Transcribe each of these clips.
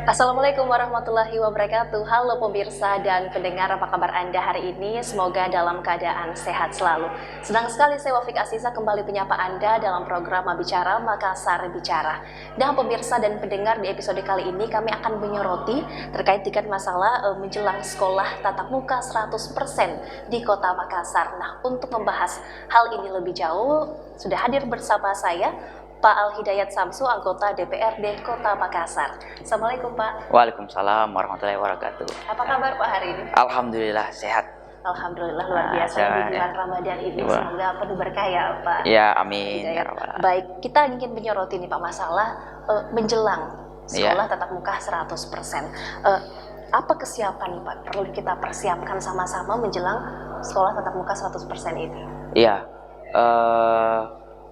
Assalamualaikum warahmatullahi wabarakatuh. Halo pemirsa dan pendengar, apa kabar Anda hari ini? Semoga dalam keadaan sehat selalu. Senang sekali saya Wafik Aziza kembali menyapa Anda dalam program Bicara Makassar Bicara. Dan pemirsa dan pendengar, di episode kali ini kami akan menyoroti terkait dengan masalah menjelang sekolah tatap muka 100% di Kota Makassar. Nah, untuk membahas hal ini lebih jauh, sudah hadir bersama saya Pak Al-Hidayat Samsu, anggota DPRD Kota Makassar. Assalamualaikum Pak. Waalaikumsalam warahmatullahi wabarakatuh. Apa kabar Pak hari ini? Alhamdulillah sehat. Alhamdulillah luar biasa di bulan Ramadan ini. Semoga penuh berkah ya Pak. Ya amin. Ya, baik, kita ingin menyoroti nih Pak masalah menjelang sekolah tatap muka 100%. Apa kesiapan nih Pak perlu kita persiapkan sama-sama menjelang sekolah tatap muka 100% ini? Iya.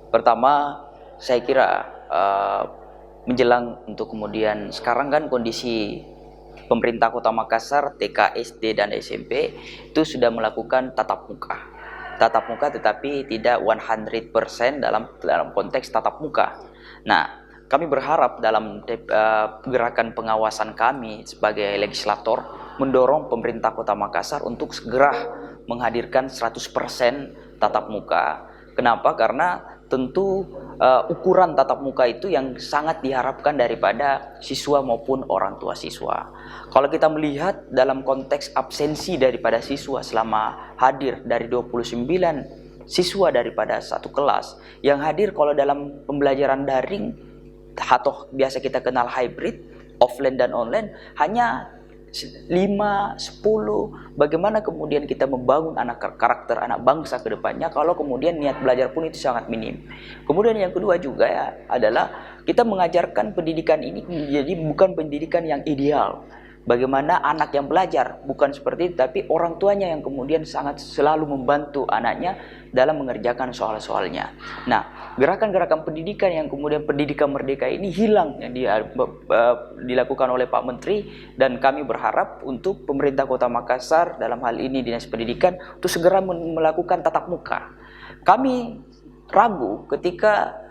Pertama saya kira menjelang untuk kemudian sekarang kan kondisi pemerintah Kota Makassar, TK, SD dan SMP itu sudah melakukan tatap muka. Tatap muka tetapi tidak 100% dalam konteks tatap muka. Nah, kami berharap dalam gerakan pengawasan kami sebagai legislator mendorong pemerintah Kota Makassar untuk segera menghadirkan 100% tatap muka. Kenapa? Karena tentu ukuran tatap muka itu yang sangat diharapkan daripada siswa maupun orang tua siswa. Kalau kita melihat dalam konteks absensi daripada siswa selama hadir dari 29 siswa daripada satu kelas, yang hadir kalau dalam pembelajaran daring atau biasa kita kenal hybrid, offline dan online, hanya 5, 10, bagaimana kemudian kita membangun karakter anak bangsa ke depannya kalau kemudian niat belajar pun itu sangat minim. Kemudian yang kedua juga ya adalah kita mengajarkan pendidikan ini menjadi bukan pendidikan yang ideal. Bagaimana anak yang belajar bukan seperti itu, tapi orang tuanya yang kemudian sangat selalu membantu anaknya dalam mengerjakan soal-soalnya. Nah, gerakan-gerakan pendidikan yang kemudian pendidikan merdeka ini hilang yang dilakukan oleh Pak Menteri, dan kami berharap untuk pemerintah Kota Makassar dalam hal ini Dinas Pendidikan untuk segera melakukan tatap muka. Kami ragu ketika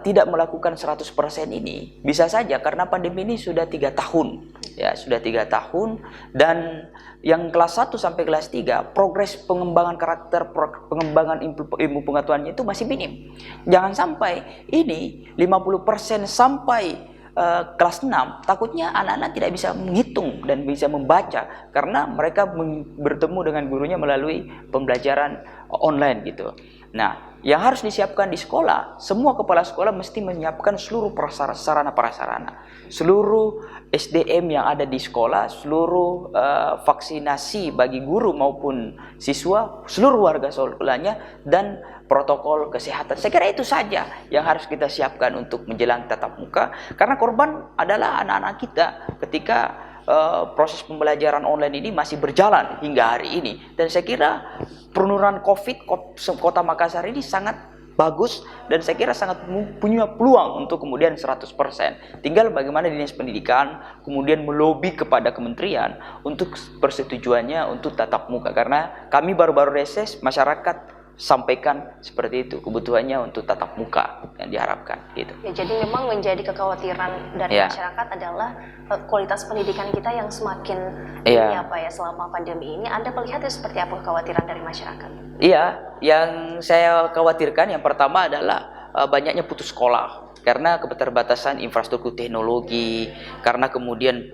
tidak melakukan 100% ini, bisa saja karena pandemi ini sudah 3 tahun ya, sudah 3 tahun, dan yang kelas 1 sampai kelas 3 progres pengembangan karakter, pengembangan ilmu pengetahuannya itu masih minim. Jangan sampai ini 50% sampai kelas 6, takutnya anak-anak tidak bisa menghitung dan bisa membaca karena mereka bertemu dengan gurunya melalui pembelajaran online gitu. Nah, yang harus disiapkan di sekolah, semua kepala sekolah mesti menyiapkan seluruh sarana prasarana, seluruh SDM yang ada di sekolah, seluruh vaksinasi bagi guru maupun siswa, seluruh warga sekolahnya, dan protokol kesehatan. Saya kira itu saja yang harus kita siapkan untuk menjelang tatap muka, karena korban adalah anak-anak kita ketika proses pembelajaran online ini masih berjalan hingga hari ini. Dan saya kira penurunan COVID Kota Makassar ini sangat bagus, dan saya kira sangat punya peluang untuk kemudian 100%. Tinggal bagaimana Dinas Pendidikan kemudian melobi kepada kementerian untuk persetujuannya untuk tatap muka, karena kami baru-baru reses masyarakat sampaikan seperti itu kebutuhannya untuk tatap muka yang diharapkan gitu. Ya, jadi memang menjadi kekhawatiran dari masyarakat adalah kualitas pendidikan kita yang semakin ini apa ya selama pandemi ini. Anda melihatnya seperti apa kekhawatiran dari masyarakat? Iya, yang saya khawatirkan yang pertama adalah banyaknya putus sekolah karena keterbatasan infrastruktur teknologi, karena kemudian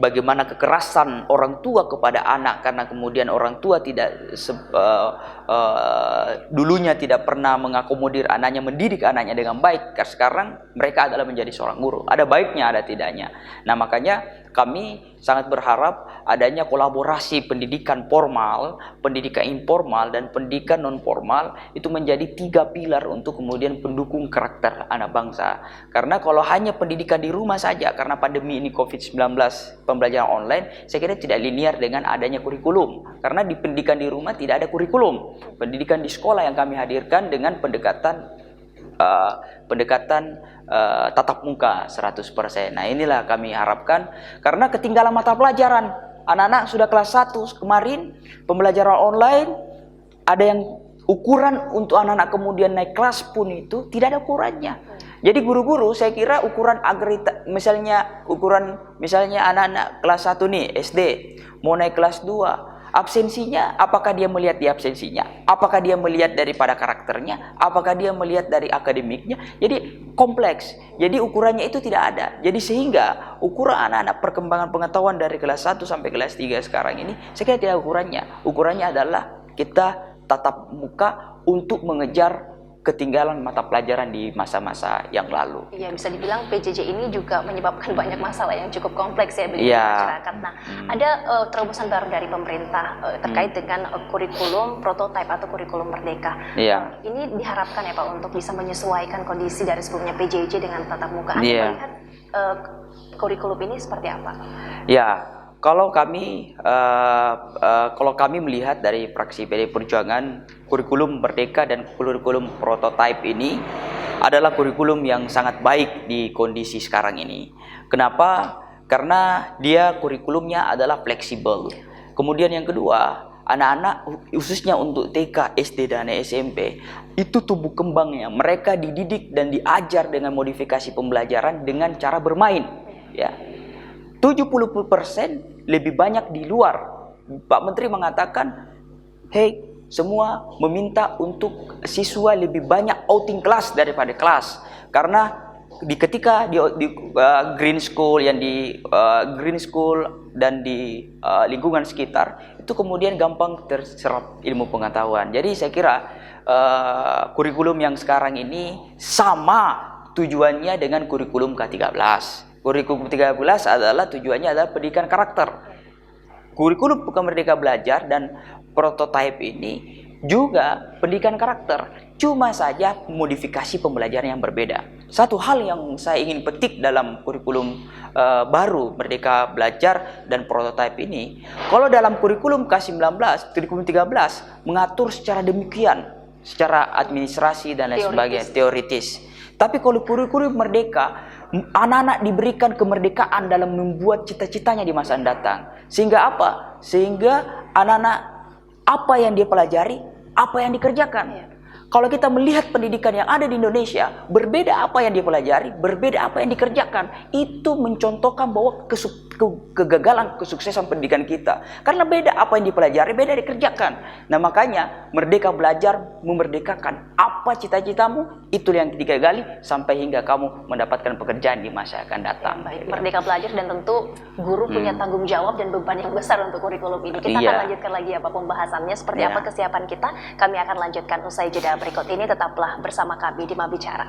bagaimana kekerasan orang tua kepada anak, karena kemudian orang tua tidak dulunya tidak pernah mengakomodir anaknya, mendidik anaknya dengan baik. Sekarang mereka adalah menjadi seorang guru, ada baiknya ada tidaknya. Nah, makanya kami sangat berharap adanya kolaborasi pendidikan formal, pendidikan informal, dan pendidikan non formal, itu menjadi 3 pilar untuk kemudian pendukung karakter anak bangsa. Karena kalau hanya pendidikan di rumah saja karena pandemi ini COVID-19, pembelajaran online, saya kira tidak linear dengan adanya kurikulum. Karena di pendidikan di rumah tidak ada kurikulum. Pendidikan di sekolah yang kami hadirkan dengan pendekatan tatap muka 100%. Nah, inilah kami harapkan, karena ketinggalan mata pelajaran. Anak-anak sudah kelas 1 kemarin pembelajaran online, ada yang ukuran untuk anak-anak kemudian naik kelas pun itu tidak ada ukurannya. Jadi guru-guru saya kira ukuran misalnya anak-anak kelas 1 nih SD mau naik kelas 2, absensinya apakah dia melihat di absensinya, apakah dia melihat daripada karakternya, apakah dia melihat dari akademiknya. Jadi kompleks. Jadi ukurannya itu tidak ada. Jadi sehingga ukuran anak-anak perkembangan pengetahuan dari kelas 1 sampai kelas 3 sekarang ini saya kira tidak ukurannya. Ukurannya adalah kita tatap muka untuk mengejar ketinggalan mata pelajaran di masa-masa yang lalu. Iya, bisa dibilang PJJ ini juga menyebabkan banyak masalah yang cukup kompleks ya bagi masyarakat. Nah, ada terobosan baru dari pemerintah terkait dengan kurikulum prototipe atau kurikulum merdeka. Iya. Ini diharapkan ya Pak untuk bisa menyesuaikan kondisi dari sebelumnya PJJ dengan tatap muka. Anda melihat kurikulum ini seperti apa? Ya. Kalau kami melihat dari fraksi PD Perjuangan, kurikulum merdeka dan kurikulum prototipe ini adalah kurikulum yang sangat baik di kondisi sekarang ini. Kenapa? Karena dia kurikulumnya adalah fleksibel. Kemudian yang kedua, anak-anak khususnya untuk TK, SD, dan SMP itu tumbuh kembangnya. Mereka dididik dan diajar dengan modifikasi pembelajaran dengan cara bermain. Ya. 70% lebih banyak di luar. Pak Menteri mengatakan, hey, semua meminta untuk siswa lebih banyak outing kelas daripada kelas. Karena ketika di green school dan di lingkungan sekitar, itu kemudian gampang terserap ilmu pengetahuan. Jadi saya kira kurikulum yang sekarang ini sama tujuannya dengan kurikulum K13. Kurikulum 13 adalah tujuannya adalah pendidikan karakter. Kurikulum Bukan Merdeka Belajar dan prototipe ini juga pendidikan karakter. Cuma saja modifikasi pembelajaran yang berbeda. Satu hal yang saya ingin petik dalam kurikulum baru Merdeka Belajar dan prototipe ini, kalau dalam kurikulum K19, kurikulum 13 mengatur secara demikian, secara administrasi dan lain sebagainya, teoritis. Tapi kalau kurikulum merdeka, anak-anak diberikan kemerdekaan dalam membuat cita-citanya di masa datang. Sehingga apa? Sehingga anak-anak apa yang dia pelajari, apa yang dikerjakan. Kalau kita melihat pendidikan yang ada di Indonesia, berbeda apa yang dia pelajari, berbeda apa yang dikerjakan. Itu mencontohkan bahwa kegagalan kesuksesan pendidikan kita. Karena beda apa yang dipelajari, beda dikerjakan. Nah makanya Merdeka Belajar memerdekakan. Apa cita-citamu, itu yang digali sampai hingga kamu mendapatkan pekerjaan di masa akan datang. Baik, Merdeka Belajar dan tentu guru punya tanggung jawab dan beban yang besar untuk kurikulum ini. Kita akan lanjutkan lagi apa pembahasannya, seperti apa kesiapan kita. Kami akan lanjutkan usai jeda berikut ini. Tetaplah bersama kami di Mabicara.